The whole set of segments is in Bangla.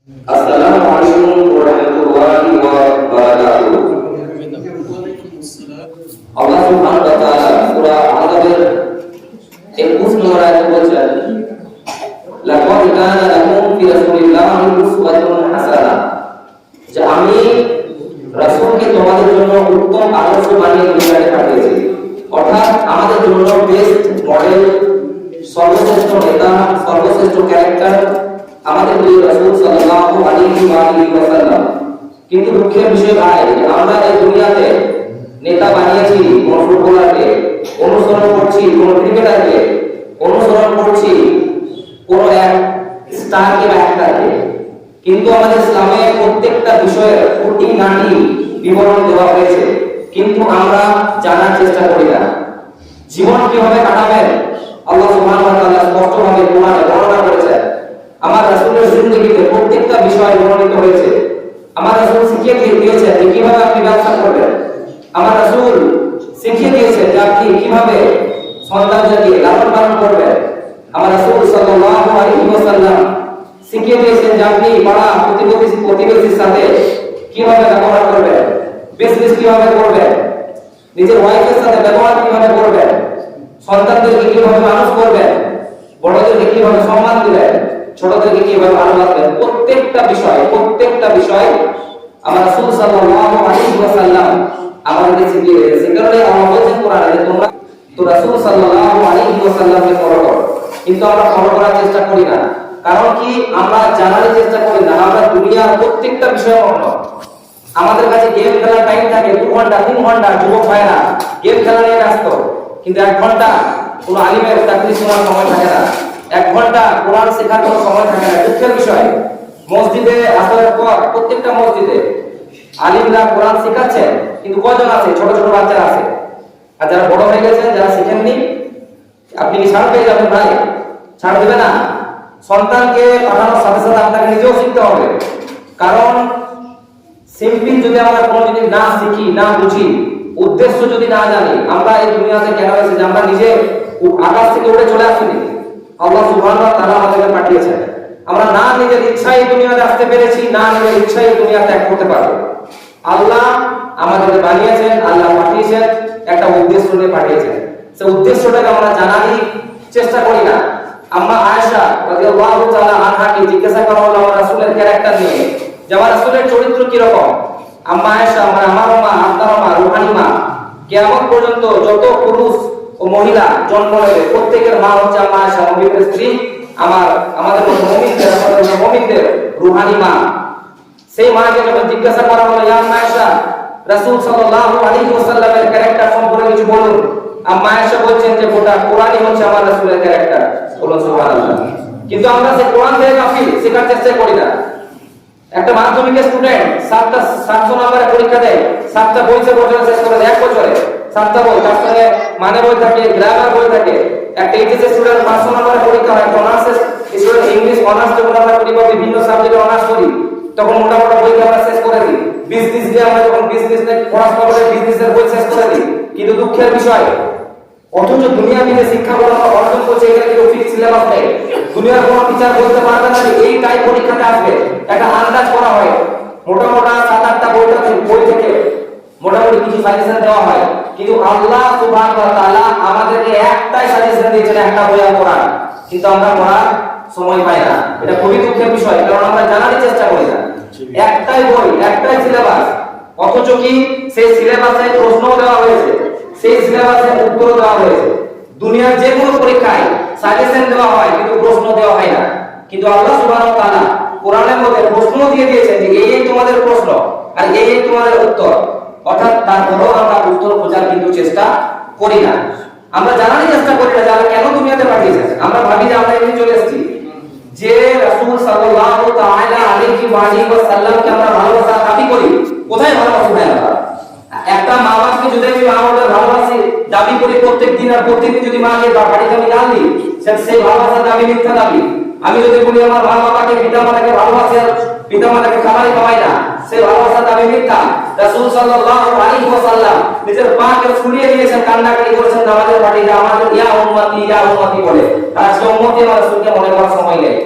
Assalamualaikum warahmatullahi wabarakatuh. Allah Subhanahu wa taala সূরা আহজাবের 21 নম্বর আয়াতে বলেছেন, লাকাদ কানা লাকুম ফি রাসূলিল্লাহি উসওয়াতুন হাসানাহ, যে আমি রাসূলকে তোমাদের জন্য উত্তম আদর্শ বানিয়ে দুনিয়াতে পাঠিয়েছি। অর্থাৎ আমাদের জন্য বেস্ট মডেল, সর্বশ্রেষ্ঠ নেতা, সর্বশ্রেষ্ঠ ক্যারেক্টার আমাদের প্রিয় রাসূল সাল্লাল্লাহু আলাইহি ওয়াসাল্লাম। কিন্তু দুঃখের বিষয় ভাই, আমরা এই দুনিয়াতে নেতা বানিয়েছি কোন ফুটবলারকে, অনুসরণ করছি কোন ক্রিকেটারকে, অনুসরণ করছি কোন এক স্টারকে বা অ্যাক্টরকে, কিন্তু আমাদের ইসলামে প্রত্যেকটা বিষয়ের খুঁটিনাটি বিবরণ দেওয়া হয়েছে, কিন্তু আমরা জানার চেষ্টা করি না। জীবন কিভাবে কাটাবেন আল্লাহ সুবহানাহু ওয়া তাআলা স্পষ্টভাবে কোরআনে বর্ণনা করেছেন। আমার রাসূলের জিন্দেগিতে প্রত্যেকটা বিষয় বর্ণিত হয়েছে। আমার রাসূল শিখিয়ে দিয়েছেন যে কিভাবে আপনি ব্যবসা করবেন। আমার রাসূল শিখিয়ে দিয়েছেন যে আপনি কিভাবে সন্তানকে লালন পালন করবেন। আমার রাসূল সাল্লাল্লাহু আলাইহি ওয়াসাল্লাম শিখিয়ে দিয়েছেন যে আপনি পাড়া প্রতিবেশীর সাথে কিভাবে ব্যবহার করবেন, বিজনেস কিভাবে করবেন, নিজের ওয়াইফের সাথে ব্যবহার কিভাবে করবেন, সন্তানদেরকে কিভাবে মানুষ করবেন, বড়দেরকে কিভাবে সম্মান দিবেন, ছোটদেরকে কিভাবে ভালোবাসবেন। প্রত্যেকটা বিষয় আমার রাসূল সাল্লাল্লাহু আলাইহি ওয়াসাল্লাম আমাদেরকে শিখিয়ে দিয়েছেন। কারণ আল্লাহ বলেছেন কোরআনে যে তোমরা তো রাসূল সাল্লাল্লাহু আলাইহি ওয়াসাল্লামকে ফলো করো, কিন্তু আমরা ফলো করার চেষ্টা করি না। কারণ কি, আমরা জানার চেষ্টা করি না। আমরা দুনিয়ার প্রত্যেকটা বিষয় মগ্ন। আমাদের কাছে গেম খেলার টাইম থাকে 2 ঘন্টা 3 ঘন্টা, যুবক ভাইরা গেম খেলা নিয়ে ব্যস্ত, কিন্তু 1 ঘন্টা কোনো আলিমের তাকরীর শোনার সময় থাকে না, 1 ঘন্টা কোরআন শেখার কোনো সময় থাকে না। দুঃখের বিষয়, মসজিদে আসরের পর প্রত্যেকটা মসজিদে আলিমরা কোরআন শেখাচ্ছেন, কিন্তু কয়জন আছে? ছোট ছোট বাচ্চারা আছে। আর যারা বড় হয়ে গেছেন, যারা শিখেননি, আপনি কি ছাড় পেয়ে যাবেন ভাই? ছাড় দেবে না। সন্তানকে পাঠানোর সাথে সাথে আপনাকে নিজেও শিখতে হবে। কারণ সিম্পলি যদি আমরা কোনো জিনিস না শিখি, না বুঝি, উদ্দেশ্য যদি না জানি, আমরা এই দুনিয়াতে কেন এসেছি, আমরা নিজে আকাশ থেকে উড়ে চলে আসিনি। আল্লাহ সুবহানাহু ওয়া তাআলা আমাদেরকে পাঠিয়েছেন। আমরা না নিজের ইচ্ছায় এই দুনিয়াতে আসতে পেরেছি, না নিজের ইচ্ছায় এই দুনিয়া ত্যাগ করতে পারবো। আল্লাহ আমাদেরকে বানিয়েছেন, আল্লাহ পাঠিয়েছেন, একটা উদ্দেশ্য নিয়ে পাঠিয়েছেন। সেই উদ্দেশ্যটাকে আমরা জানারই চেষ্টা করি না। আম্মা আয়েশা রাদিয়াল্লাহু তাআলা আনহাকে জিজ্ঞাসা করা হলো আমার রাসূলের ক্যারেক্টার নিয়ে, যে আমার রাসূলের চরিত্র কি রকম। আম্মা আয়েশা, আমার মা, আপনার মা, রূহানী মা, কিয়ামত পর্যন্ত যত পুরুষ ও মহিলা জন্ম নেবে প্রত্যেকের মা হচ্ছে আম্মা আয়েশা, নবীর স্ত্রী, আমাদের মুমিনদের রূহানী মা। সেই মাকে যখন জিজ্ঞাসা করা হলো, ইয়া আম্মা আয়েশা, রাসূল সাল্লাল্লাহু আলাইহি ওয়াসাল্লামের ক্যারেক্টার সম্পর্কে কিছু বলুন। আম্মা আয়েশা বলছেন যে গোটা কোরআনই হচ্ছে আমার রাসূলের ক্যারেক্টার। বলুন সুবহানাল্লাহ। কিন্তু আমরা সেই কোরআন থেকে গাফিল, শেখার চেষ্টা করি না। একটা মাধ্যমিকের স্টুডেন্ট 700 নম্বরের পরীক্ষা দেয়, 7টা বই শেষ করে দেয় 1 বছরে। 7টা বই, তার সঙ্গে মানে বই থাকে, গ্রামার বই থাকে। একটা এইচএস স্টুডেন্ট 500 নম্বরের পরীক্ষা হয়, অনার্স স্টুডেন্ট ইংলিশ অনার্স যখন আমরা করি বা বিভিন্ন সাবজেক্টে অনার্স করি, তখন মোটামুটি বই আমরা শেষ করে দিই। বিজনেস দিয়ে আমরা যখন বিজনেস নিয়ে পড়াশোনা করে বিজনেসের বই শেষ করে দিই। কিন্তু দুঃখের বিষয়, অথচ দুনিয়াতে শিক্ষা অর্জন করছে, এখানে কিন্তু ফিক্স সিলেবাস নেই। দুনিয়ার কোনো টিচার বলতে পারবে না যে এই টাইপ পরীক্ষাতে আসবে। একটা আন্দাজ করা হয়, মোটামুটি 7-8টা বই থেকে মোটামুটি কিছু সাজেশন দেওয়া হয়। কিন্তু আল্লাহ সুবহানাহু ওয়া তাআলা আমাদেরকে একটাই সাজেশন দিয়েছেন, একটা বই পড়ার, কিন্তু আমরা পড়ার সময় পাই না। এটা খুবই দুঃখের বিষয়, কারণ আমরা জানার চেষ্টা করি না। একটাই বই, একটাই সিলেবাস, অথচ কি সেই সিলেবাসে প্রশ্ন দেওয়া হয়েছে, সেই সিলেবাসে উত্তর দেওয়া হয়েছে। দুনিয়ার যে কোনো পরীক্ষায় সাজেশন দেওয়া হয়, কিন্তু প্রশ্ন দেওয়া হয় না। কিন্তু আল্লাহ সুবহানাহু ওয়া তাআলা কোরআনের মধ্যে প্রশ্ন দিয়ে দিয়েছেন যে এই তোমাদের প্রশ্ন আর এই তোমাদের উত্তর। অর্থাৎ তারপরেও আমরা উত্তর খোঁজার কিন্তু চেষ্টা করি না। আমরা জানারই চেষ্টা করি না যে আল্লাহ কেন দুনিয়াতে পাঠিয়েছেন। আমরা ভাবি যে আমরা এখানে চলে এসেছি, যে রাসূল সাল্লাল্লাহু তাআলা আলাইহি ওয়াসাল্লামকে আমরা ভালোবাসা দাবি করি। কোথায় ভালোবাসি ভাই? আমরা একটা মা বাবাকে যদি আমি মা বাবার ভালোবাসি দাবি করি প্রত্যেকদিন, আর প্রত্যেকদিন যদি মাকে বাড়িতে আমি গাল দিই, সেই ভালোবাসার দাবি মিথ্যা দাবি। আমি যদি বলি আমার মা বাবাকে পিতা মাতাকে ভালোবাসি আর পিতা মাতাকে খাবারই খাওয়াই না, সেই ভালোবাসার দাবি মিথ্যা। রাসূল সাল্লাল্লাহু আলাইহি ওয়াসাল্লাম নিজের পাকে ছুঁড়িয়ে দিয়েছেন, কান্নাকাটি করেছেন নামাজের পাটিতে, আমাদের ইয়া উম্মতি বলে। আর আজকে উম্মতি আমার রাসূলকে মনে করার সময় নেই।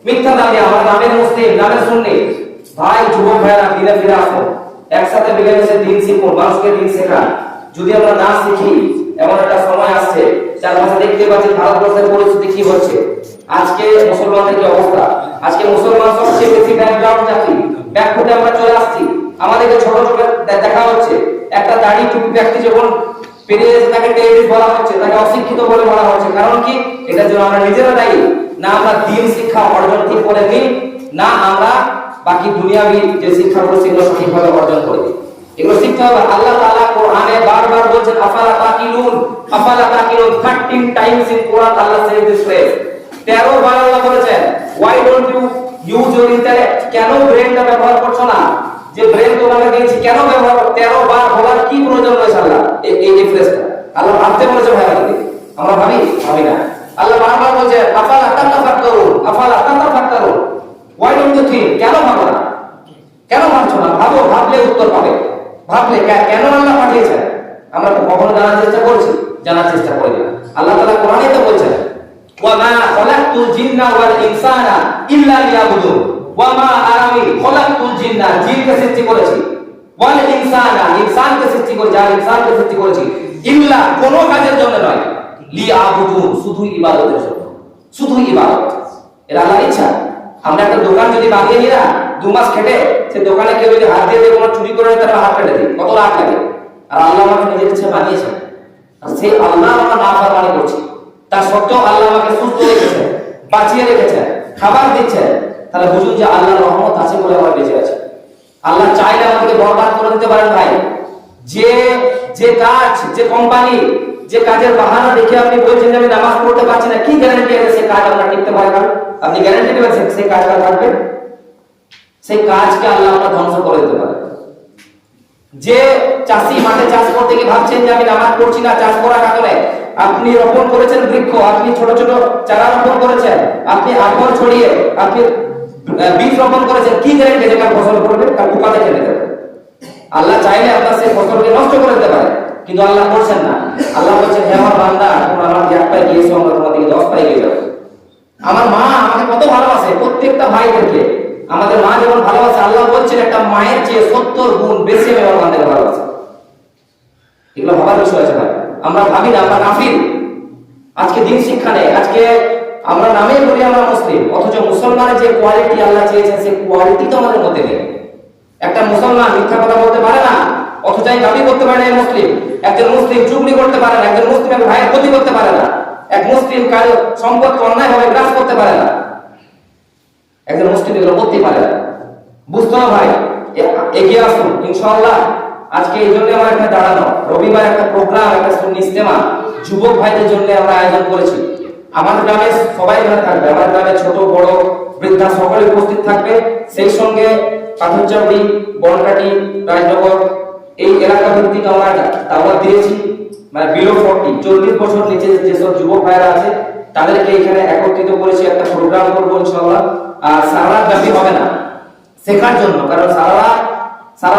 মিথ্যা দাবি আমার নামের মুসলিম, নামের সুন্নি। ভাই যুবক ভাইরা দিনে ফিরে আসো, একসাথে মিলেমিশে দিন শিখুন, মানুষকে দিন শেখান। যদি আমরা না শিখি, এমন একটা সময় আসছে, চারপাশে দেখতে পাচ্ছি ভারতবর্ষের পরিস্থিতি কি হচ্ছে। আজকে মুসলমানদের কি অবস্থা, আজকে মুসলমান সবচেয়ে বেশি ব্যাকগ্রাউন্ড জাতি, ব্যাকফুটে আমরা চলে আসছি। আমাদেরকে ছোট ছোট দেখা হচ্ছে। একটা দাড়ি টুপি ব্যক্তি যখন পেরিয়ে এসে তাকে টেরিস্ট বলা হচ্ছে, তাকে অশিক্ষিত বলে বলা হচ্ছে। কারণ কি? এটার জন্য আমরা নিজেরা দায়ী। না আমরা দিন শিক্ষা অর্জন ঠিক করে নিই, না আমরা বাকি দুনিয়াবি যে শিক্ষাগুলো সেগুলো সঠিকভাবে অর্জন করে দিই। এগুলো শিখতে হবে। আল্লাহ তাআলা কোরআনে বারবার বলছেন আফালা তাকিলুন, আফালা তাকিলুন। 13 times in Quran Allah said this phrase. 13 বার আল্লাহ বলেছেন why don't you use your intellect. কেন ব্রেনটা ব্যবহার করছো না? যে ব্রেন তোমাকে দিয়েছি কেন ব্যবহার? 13 বার বলার কি প্রয়োজন রয়েছে? আল্লাহ এই ফ্রেজটা আল্লাহ ভাবতে বলেছে ভাই, আমরা ভাবি না। আল্লাহ বারবার বলছে আফালা তাতাফাক্কারুন, আফালা তাতাফাক্কারুন। Why don't you think? কেন ভাবো না? কেন ভাবছো না? ভাবো, ভাবলে উত্তর পাবে। ভাবলে কেন আল্লাহ পাঠিয়েছেন আমরা কখনো জানার চেষ্টা করছি? জানার চেষ্টা করি না। আল্লাহ তাআলা কোরআনে তো বলছেন ওয়া মা খালাকতুল জিন্না ওয়াল ইনসানা ইল্লা লিয়াবুদুন। ওয়া মা আমি খালাকতুল জিন্না, জিনকে সৃষ্টি করেছি, ওয়াল ইনসানা, ইনসানকে সৃষ্টি করেছি, আর ইনসানকে সৃষ্টি করেছি ইল্লা, কোনো কাজের জন্য নয়, লিয়াবুদুন, শুধু ইবাদতের জন্য, শুধু ইবাদত। এটা আল্লাহর ইচ্ছা। আমরা একটা দোকান যদি বানিয়ে নিই না, 2 মাস খেটে সে দোকানে কেউ যদি হাত দিয়ে কোনো চুরি করে তার হাত কেটে দিই, কত লাখ লাগে। আর আল্লাহ আমাকে নিজের ইচ্ছে বানিয়েছেন, আর সেই আল্লাহ আমরা নাফরমানি করছি। তার সত্ত্বেও আল্লাহ আমাকে সুস্থ রেখেছেন, বাঁচিয়ে রেখেছেন, খাবার দিচ্ছেন। তাহলে বুঝুন যে আল্লাহর রহমত আছে বলে আমরা বেঁচে আছি। আল্লাহ চাইলে আমাদেরকে বরবাদ করে দিতে পারেন ভাই। যে কাজ, যে কোম্পানি, যে কাজের বাহানা দেখে আপনি বলছেন যে আমি নামাজ পড়তে পারছি না, কি গ্যারান্টি আছে সেই কাজ আমরা টিকতে পারবে? আপনি গ্যারান্টি দেবেন সেই কাজটা থাকবে? সেই কাজকে আল্লাহ আমরা ধ্বংস করে দিতে পারে। যে চাষি মাঠে চাষ করতে গিয়ে ভাবছেন যে আমি নামাজ পড়ছি না, চাষ করার কারণে আপনি রোপণ করেছেন বৃক্ষ, আপনি ছোট ছোট চারা রোপণ করেছেন, আপনি আবর ছড়িয়ে আপনি বীজ রোপণ করেছেন, কি গ্যারান্টি যে কার ফসল করবে? তার পোকাতে খেলে দেবে। আল্লাহ চাইলে আপনার সেই ফসলকে নষ্ট করে দিতে পারে, কিন্তু আল্লাহ করছেন না। আল্লাহ বলছেন হে আমার বান্দা, তোমরা আমার 1 পায়ে গিয়েছো, আমরা তোমাদেরকে 10 পায়ে গিয়ে যাবো। আমার মা আমাকে কত ভালোবাসে, প্রত্যেকটা ভাইদেরকে আমাদের মা যেমন ভালোবাসে, আল্লাহ বলছেন একটা মায়ের চেয়ে 70 গুণ বেশি আমি আমার বান্দাকে ভালোবাসি। এগুলো ভাবার বিষয় আছে ভাই। আমরা ভাবি না, আমরা কাফির। আজকে দিন শিক্ষা নেই। আজকে আমরা নামেই বলি আমরা মুসলিম, অথচ মুসলমানের যে কোয়ালিটি আল্লাহ চেয়েছেন সেই কোয়ালিটি তো আমাদের মধ্যে নেই। একটা মুসলমান মিথ্যা কথা বলতে পারে না, অথচ দাবি করতে পারে না মুসলিম। একজন মুসলিম চুগলি করতে পারে না, একজন মুসলিম এক ভাইয়ের ক্ষতি করতে পারে না, এক মুসলিম কারো সম্পদকে অন্যায়ভাবে গ্রাস করতে পারে না, একজন মুসলিম এগুলো করতে পারে না। বুঝতে হবে ভাই, এগিয়ে আসুন ইনশাআল্লাহ। আজকে এই জন্য আমার এখানে দাঁড়ানো, রবিবার একটা প্রোগ্রাম, একটা সুন্নি ইজতেমা যুবক ভাইদের জন্য আমরা আয়োজন করেছি। আমার গ্রামে সবাই এখানে থাকবে, আমার গ্রামে ছোট বড় বৃদ্ধা সকলে উপস্থিত থাকবে। সেই সঙ্গে পাথরচাবড়ি, বনকাটি, রাজনগর এই এলাকা ভিত্তিক আমরা দাওয়াত দিয়েছি। মানে বিলো 40 বছর নিচে যেসব যুবক ভাইরা আছে তাদেরকে এখানে একত্রিত করেছি, একটা প্রোগ্রাম করবো ইনশাআল্লাহ। আর সারা রাত ব্যাপী হবে না, শেখার জন্য। কারণ সারা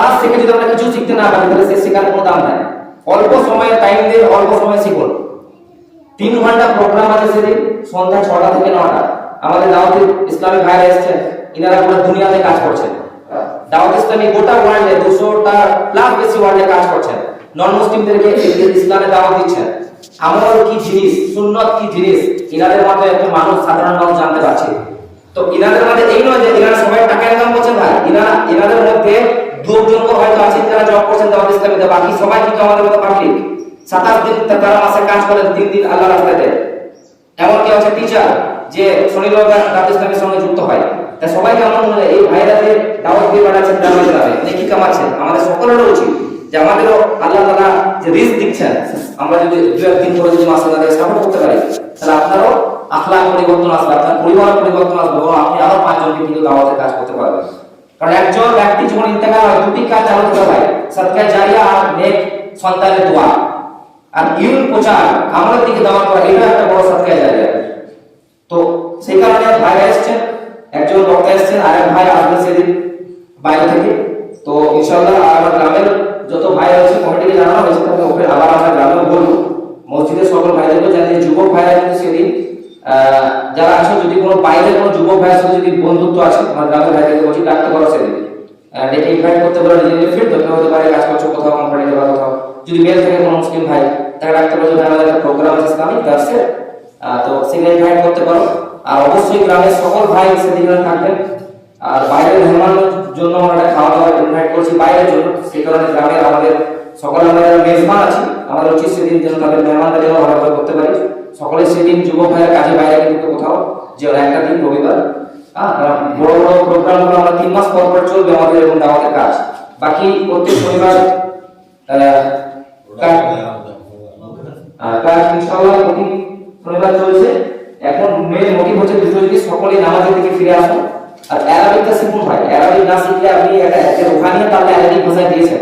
রাত শিখে যদি আমরা কিছু শিখতে না পারি তাহলে সে শেখার কোনো দাম নাই। অল্প সময়ে টাইম দিয়ে অল্প সময় শিখুন। 3 ঘন্টা প্রোগ্রাম আছে সেদিন, সন্ধ্যা 6টা থেকে 9টা। আমাদের দাওয়াত ইসলামী ভাইরা এসেছেন, ইনারা পুরো দুনিয়াতে কাজ করছেন। দাওয়াত ইসলামী গোটা ওয়ার্ল্ডে 200টা প্লাস বেশি ওয়ার্ল্ডে কাজ করছেন। নন মুসলিমদেরকে ইসলামে দাওয়াত দিচ্ছেন। আমল কি জিনিস, সুন্নাত কি জিনিস, ইনাদের মাধ্যমে একটা মানুষ, সাধারণ মানুষ জানতে পারছে। তো ইনাদের মধ্যে এই নয় যে ইনারা সবাই টাকা ইনকাম করছেন ভাই, ইনাদের মধ্যে 2 জন হয়তো আছেন যারা জব করছেন দাওয়াত ইসলামীতে, বাকি সবাই কিন্তু আমাদের মতো পাবলিক। 27 দিন তারা মাসে কাজ করেন, 3 দিন আল্লাহর রাস্তায় দেন। এমন কি আছে টিচার যে শনি রবিবার দাওয়াত ইসলামের সঙ্গে যুক্ত হয়। তাই সবাইকে আমার মনে হয় এই ভাইরা যে দাওয়াত দিয়ে বাড়াচ্ছেন গ্রামে গ্রামে, নেকি কামাচ্ছেন, আমাদের সকলেরও উচিত যে আমাদেরও আল্লাহ তাআলা যে রিস্ক দিচ্ছেন, আমরা যদি 2-3 করে যদি মাসে তাদের সাপোর্ট করতে পারি, তাহলে আপনারও আখলাক পরিবর্তন আসবে, আপনার পরিবার পরিবর্তন আসবে, এবং আপনি আরো 5 জনকে কিন্তু দাওয়াতের কাজ করতে পারবেন। কারণ একজন ব্যক্তি যখন ইন্তেকাল হয় 2টি কাজ চালু করতে হয়, সাদকায়ে জারিয়া আর নেক সন্তানের দোয়া। আর ইলম প্রচার, আমাদের দিকে দাওয়াত করা, এটা একটা বড় সাদকায়ে জারিয়া। তো সেই কারণে ভাই এসেছেন, একজন বক্তা এসেছেন, আর এক ভাই আসবেন সেদিন বাইরে থেকে। তো ইনশাআল্লাহ আমার গ্রামের যত ভাই আছে কমিটিকে জানানো হয়েছে, তবে ওকে আবার আমরা গ্রামে বলবো, মসজিদের সকল ভাইদেরকে জানিয়ে যুবক ভাইরা কিন্তু সেদিন যারা আছে যদি কোনো বাইরের কোনো যুবক ভাইয়ের সাথে যদি বন্ধুত্ব আছে আমার গ্রামের ভাইদেরকে বলছি ডাকতে পারো সেদিন ডেকে ইনভাইট করতে পারো নিজেদের ফিট তুমি হতে পারে কাজ করছো কোথাও কোম্পানিতে বা কোথাও যদি মেল থেকে কোনো মুসলিম ভাই তাকে ডাকতে পারো যে আমাদের একটা প্রোগ্রাম আছে ইসলামিক দার্সের তো সেখানে ইনভাইট করতে পারো আর অবশ্যই গ্রামের সকল ভাই সেদিন থাকবেন আর বাইরের মেহমানের জন্য আমরা একটা খাওয়া দাওয়া ইনভাইট করছি বাইরের জন্য সেই কারণে গ্রামের আমাদের সকল আমাদের মেজবান আছে আমাদের উচিত সেদিন যেন তাদের মেহমানদারি ভালোভাবে করতে পারি সকলে সেদিন যুবক ভাইয়ের কাজে বাইরে কিন্তু কোথাও যে একটা দিন রবিবার বড় বড় প্রোগ্রামগুলো আমরা 3 মাস পর পর চলবে আমাদের এবং দাওয়াতের কাজ বাকি প্রত্যেক শনিবার কাজ ইনশাআল্লাহ প্রতি শনিবার চলছে এখন মেন মোটিভ হচ্ছে দুটো যদি সকলে নামাজের দিকে ফিরে আসুন আর অ্যারাবিকটা শিখুন ভাই অ্যারাবিক না শিখলে আপনি একটা ওখানে তাহলে অ্যারাবিক ভাষায় দিয়েছেন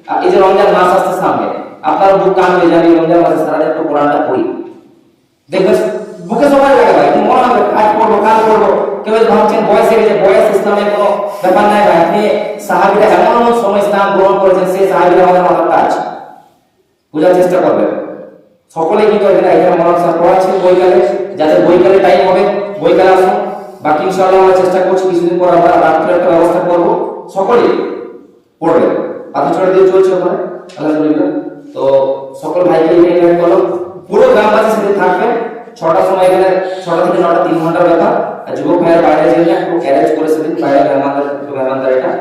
আর এই যে রমজান মাস আসছে সামনে আপনার বুক কান হয়ে যাবে রমজান মাসে সারাদিন একটু কোরআনটা পড়ি দেখবেন বুকে সময় লাগে ভাই তুমি মনে হবে কাজ করবো কেউ ভাবছেন বয়স হয়ে গেছে বয়স ইসলামের কোনো ব্যাপার নাই ভাই আপনি সাহাবীরা এমন সময় ইসলাম গ্রহণ করেছেন সেই সাহাবীরা আমাদের মাথাটা আছে বোঝার চেষ্টা করবেন সকলে কি করবেন এখানে মনে হচ্ছে পড়াচ্ছেন বইকালে যাদের বইকালে টাইম হবে বইকালে আসুন বাকি ইনশাআল্লাহ আমরা চেষ্টা করছি কিছুদিন পর আমরা রাত্রে একটা ব্যবস্থা করব সকলেই পড়বে আধা ছড়া দিয়ে চলছে ওখানে আলহামদুলিল্লাহ তো সকল ভাইকে ইনভাইট করো পুরো গ্রামবাসী সাথে থাকবেন 6টার সময় এখানে 6টা থেকে 9টা 3 ঘন্টার ব্যাপার আর যুবক ভাইয়ের বাইরে যেয়ে একটু অ্যারেঞ্জ করে সেদিন বাইরে মেহমানদারিটা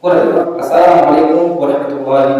করে দেবো আসসালামু আলাইকুম ওয়া রাহমাতুল্লাহি